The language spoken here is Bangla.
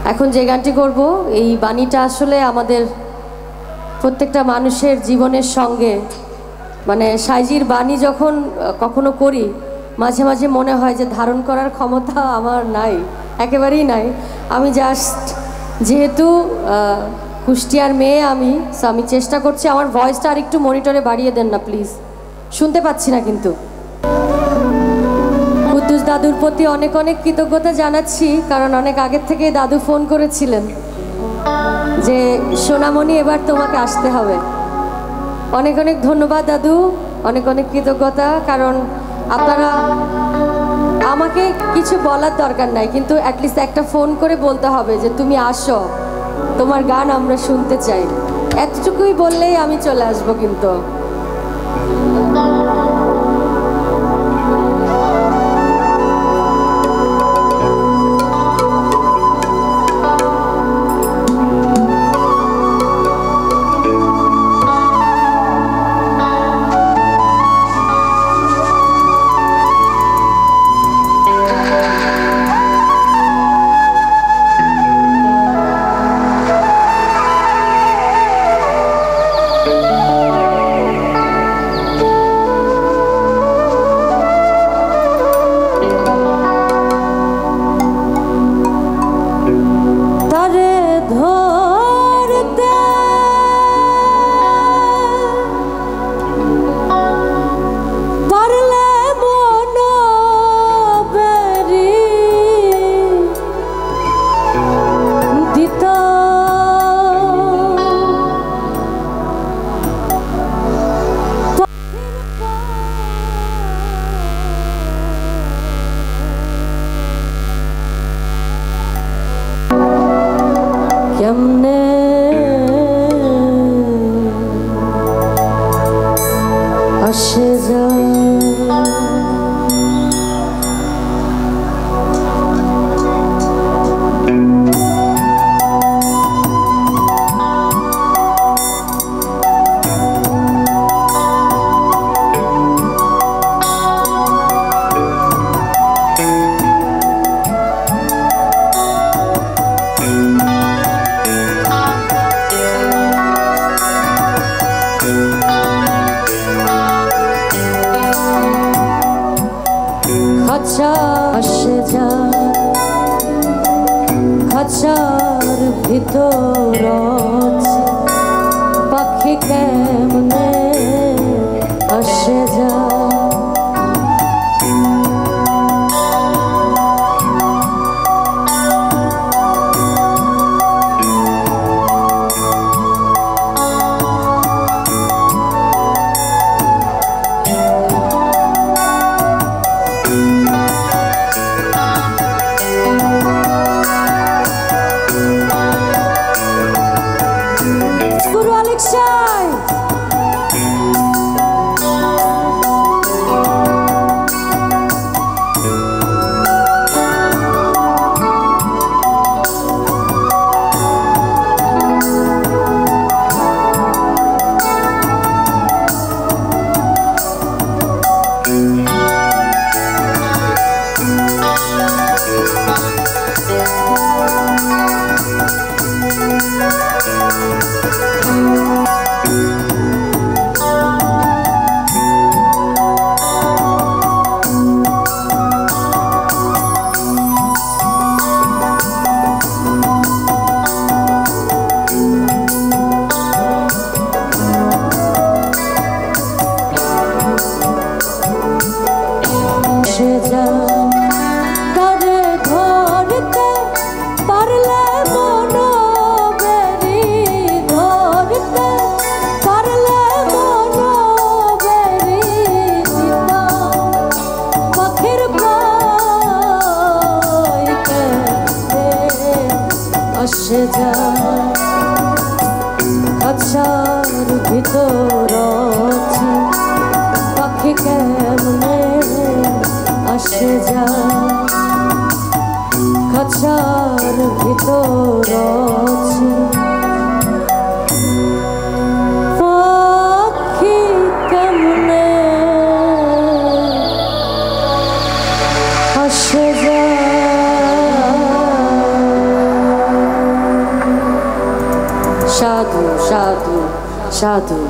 এখন যে গানটি করব এই বাণীটা আসলে আমাদের প্রত্যেকটা মানুষের জীবনের সঙ্গে মানে সাইজির বাণী যখন কখনো করি মাঝে মাঝে মনে হয় যে ধারণ করার ক্ষমতা আমার নাই, একেবারেই নাই। আমি জাস্ট যেহেতু কুষ্টিয়ার মেয়ে আমি চেষ্টা করছি আমার ভয়েসটা আর একটু মনিটরে বাড়িয়ে দেন না প্লিজ, শুনতে পাচ্ছি না কিন্তু। কুদ্দুস দাদুর প্রতি অনেক অনেক কৃতজ্ঞতা জানাচ্ছি, কারণ অনেক আগের থেকে দাদু ফোন করেছিলেন যে সোনামণি এবার তোমাকে আসতে হবে। অনেক অনেক ধন্যবাদ দাদু, অনেক অনেক কৃতজ্ঞতা, কারণ আপনারা আমাকে কিছু বলার দরকার নাই, কিন্তু অ্যাটলিস্ট একটা ফোন করে বলতে হবে যে তুমি আসো, তোমার গান আমরা শুনতে চাই, এতটুকুই বললেই আমি চলে আসবো। কিন্তু কেমনে আসে যায় আসে যায় খাঁচার ভিতর পাখি কেমনে আসে যায়। আসে যায় খাঁচার ভিতর পাখি কেমনে আসে যায় খাঁচার ভিতর পাখি কেমনে আসে যায়। সাধু সাধু সাধু।